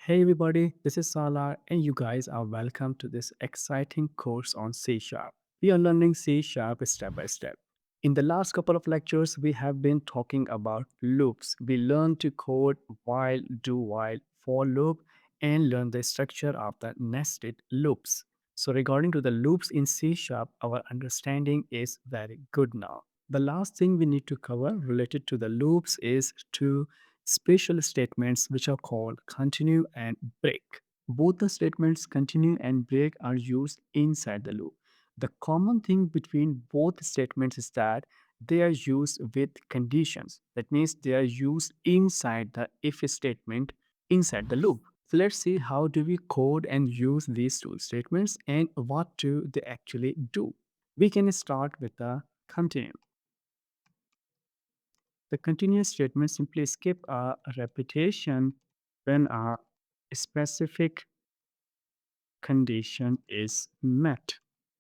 Hey everybody, this is Salar, and you guys are welcome to this exciting course on C Sharp. We are learning C Sharp step by step. In the last couple of lectures, we have been talking about loops. We learned to code while, do while, for loop, and learn the structure of the nested loops. So, regarding to the loops in C Sharp, our understanding is very good now. The last thing we need to cover related to the loops is two special statements which are called continue and break. Both the statements continue and break are used inside the loop. The common thing between both statements is that they are used with conditions. That means they are used inside the if statement inside the loop. So let's see how do we code and use these two statements and what do they actually do. We can start with the continue. The continuous statement simply skip a repetition when a specific condition is met.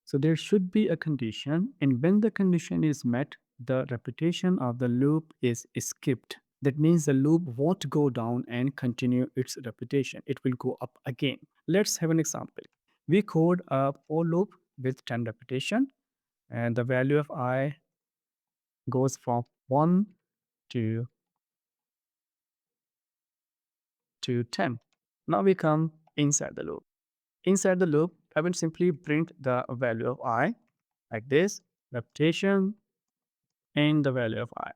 So there should be a condition, and when the condition is met, the repetition of the loop is skipped. That means the loop won't go down and continue its repetition. It will go up again. Let's have an example. We code a for loop with 10 repetition, and the value of I goes from 1 to 10. Now we come inside the loop. Inside the loop, I will simply print the value of I like this, repetition, and the value of I.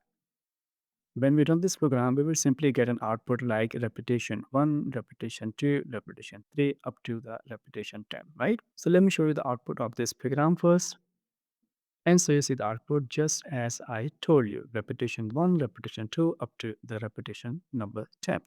When we run this program, we will simply get an output like repetition 1, repetition 2, repetition 3, up to the repetition 10, right? So let me show you the output of this program first. And so you see the output just as I told you, repetition 1, repetition 2, up to the repetition number 10.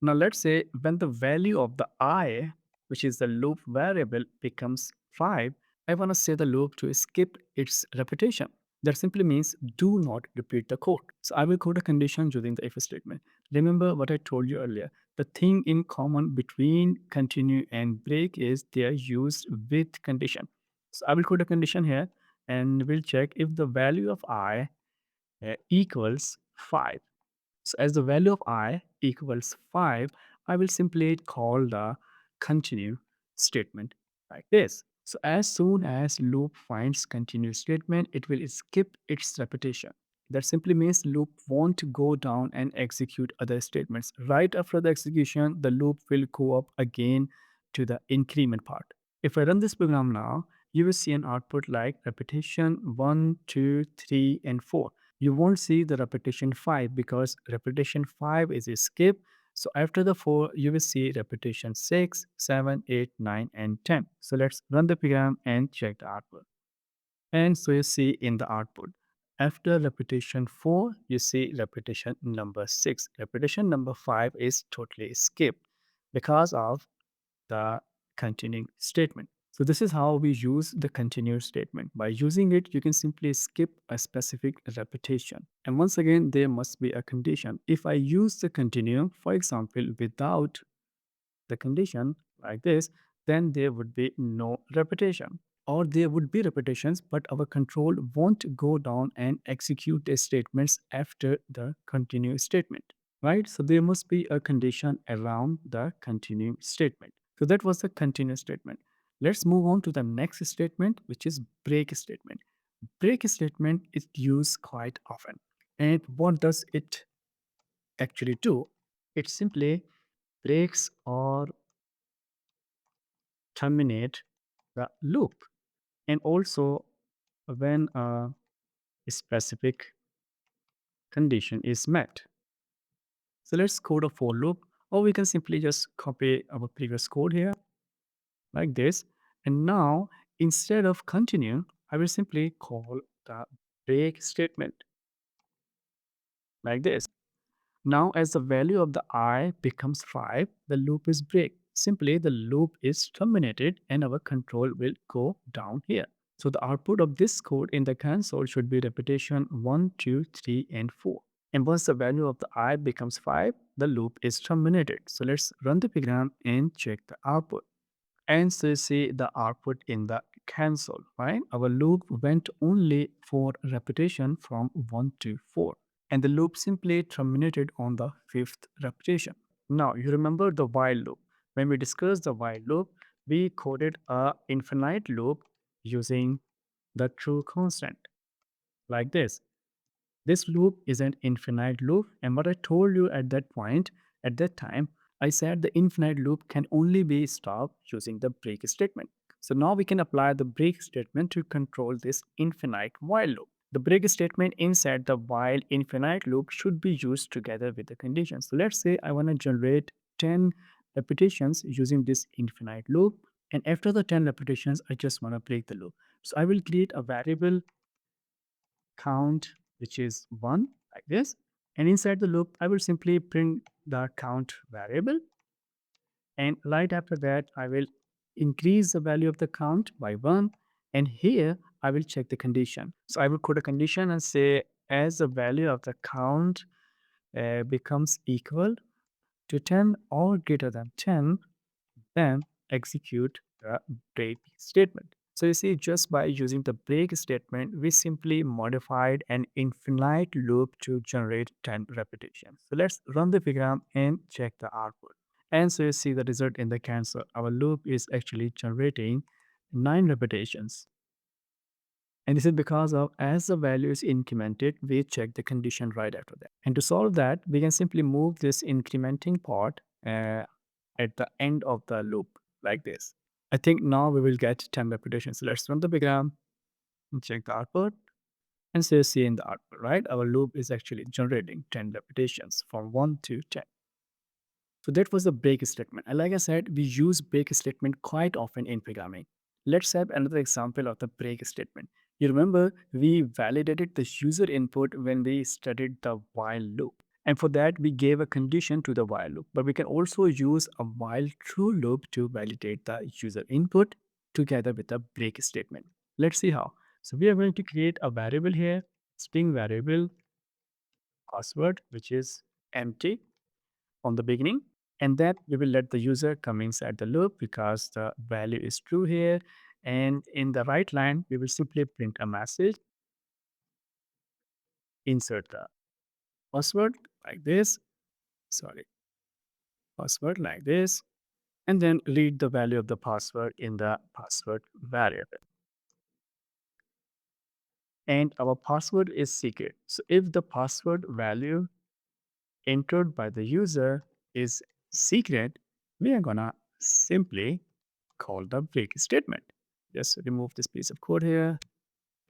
Now let's say when the value of the I, which is the loop variable, becomes 5, I want to say the loop to skip its repetition. That simply means do not repeat the code. So I will code a condition using the if statement. Remember what I told you earlier. The thing in common between continue and break is they are used with condition. So I will code a condition here and we'll check if the value of I equals 5. So as the value of I equals 5, I will simply call the continue statement like this. So as soon as loop finds continue statement, it will skip its repetition. That simply means loop won't go down and execute other statements. Right after the execution, the loop will go up again to the increment part. If I run this program now, you will see an output like repetition 1, 2, 3, and 4. You won't see the repetition 5 because repetition 5 is a skip. So after the 4, you will see repetition 6, 7, 8, 9, and 10. So let's run the program and check the output. And so you see in the output, after repetition 4, you see repetition number 6. Repetition number 5 is totally skipped because of the continuing statement. So this is how we use the continue statement. By using it, you can simply skip a specific repetition. And once again, there must be a condition. If I use the continue, for example, without the condition like this, then there would be no repetition. Or there would be repetitions, but our control won't go down and execute the statements after the continue statement, right? So there must be a condition around the continue statement. So that was the continue statement. Let's move on to the next statement, which is break statement. Break statement is used quite often. And what does it actually do? It simply breaks or terminate the loop. And also when a specific condition is met. So let's code a for loop, or we can simply just copy our previous code here like this. And now instead of continue, I will simply call the break statement like this. Now as the value of the I becomes 5, the loop is break. Simply the loop is terminated and our control will go down here. So the output of this code in the console should be repetition 1, 2, 3, and 4. And once the value of the I becomes 5, the loop is terminated. So let's run the program and check the output. And so you see the output in the console, right? Our loop went only for repetition from 1 to 4. And the loop simply terminated on the 5th repetition. Now you remember the while loop. When we discussed the while loop, we coded a infinite loop using the true constant like this. This loop is an infinite loop, and what I told you at that point, at that time, I said the infinite loop can only be stopped using the break statement. So now we can apply the break statement to control this infinite while loop. The break statement inside the while infinite loop should be used together with the condition. So let's say I want to generate 10 repetitions using this infinite loop, and after the 10 repetitions, I just want to break the loop. So I will create a variable count, which is 1 like this. And inside the loop, I will simply print the count variable. And right after that, I will increase the value of the count by 1. And here, I will check the condition. So I will put a condition and say, as the value of the count becomes equal to 10 or greater than 10, then execute the break statement. So you see, just by using the break statement, we simply modified an infinite loop to generate 10 repetitions. So let's run the program and check the output. And so you see the result in the console. Our loop is actually generating 9 repetitions. And this is because of as the value is incremented, we check the condition right after that. And to solve that, we can simply move this incrementing part at the end of the loop like this. I think now we will get 10 repetitions. So let's run the program and check the output. And so you see in the output, right? Our loop is actually generating 10 repetitions from 1 to 10. So that was the break statement. And like I said, we use break statement quite often in programming. Let's have another example of the break statement. You remember we validated the user input when we studied the while loop. And for that, we gave a condition to the while loop. But we can also use a while true loop to validate the user input together with a break statement. Let's see how. So we are going to create a variable here, string variable password, which is empty on the beginning. And then we will let the user come inside the loop because the value is true here. And in the right line, we will simply print a message, insert the password like this, sorry, password like this, and then read the value of the password in the password variable. And our password is secret. So if the password value entered by the user is secret, we are gonna simply call the break statement. Just remove this piece of code here.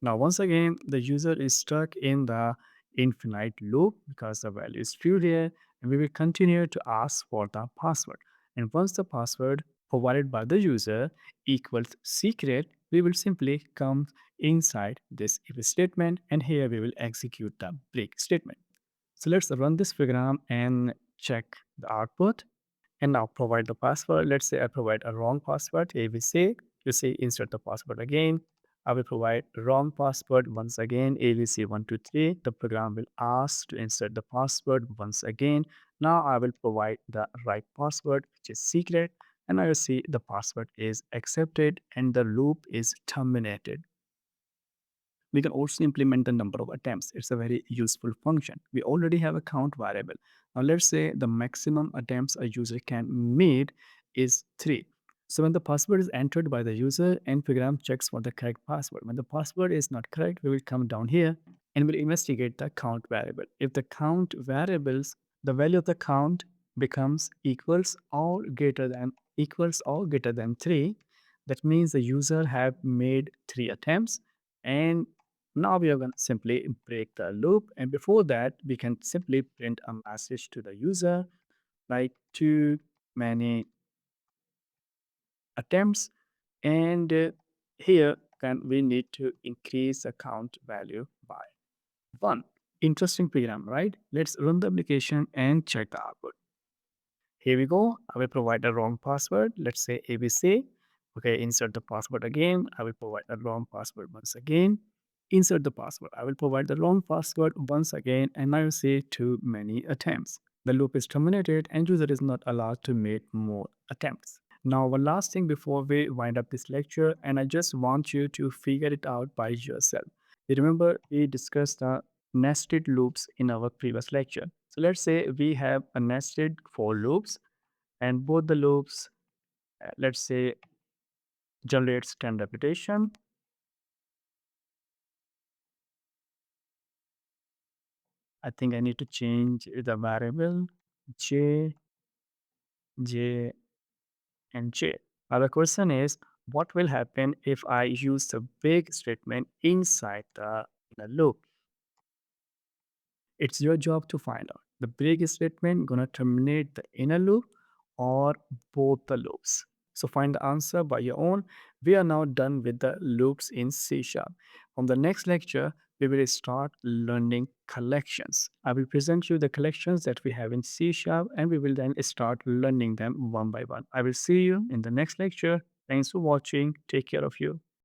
Now, once again, the user is stuck in the infinite loop because the value is true here, and we will continue to ask for the password. And once the password provided by the user equals secret, we will simply come inside this if statement, and here we will execute the break statement. So let's run this program and check the output and now provide the password. Let's say I provide a wrong password, ABC. You say insert the password again. I will provide wrong password once again, ABC123. The program will ask to insert the password once again. Now I will provide the right password, which is secret. And I will see the password is accepted and the loop is terminated. We can also implement the number of attempts. It's a very useful function. We already have a count variable. Now let's say the maximum attempts a user can make is 3. So when the password is entered by the user and program checks for the correct password. When the password is not correct, we will come down here and we'll investigate the count variable. If the count variables, the value of the count becomes equals or greater than 3, that means the user have made 3 attempts, and now we are going to simply break the loop. And before that, we can simply print a message to the user like too many attempts. And here can we need to increase the count value by 1. Interesting program, right? Let's run the application and check the output. Here we go. I will provide a wrong password. Let's say ABC. Okay, insert the password again. I will provide a wrong password once again. Insert the password. I will provide the wrong password once again, and now you see too many attempts. The loop is terminated and user is not allowed to make more attempts. Now, one last thing before we wind up this lecture, and I just want you to figure it out by yourself. You remember we discussed the nested loops in our previous lecture. So let's say we have a nested for loops and both the loops let's say generates 10 repetition. I think I need to change the variable j, j, and j. Now the question is, what will happen if I use the break statement inside the loop? It's your job to find out. The break statement gonna terminate the inner loop or both the loops. So find the answer by your own. We are now done with the loops in C Sharp. From the next lecture, we will start learning collections. I will present you the collections that we have in C Sharp and we will then start learning them one by one. I will see you in the next lecture. Thanks for watching. Take care of you.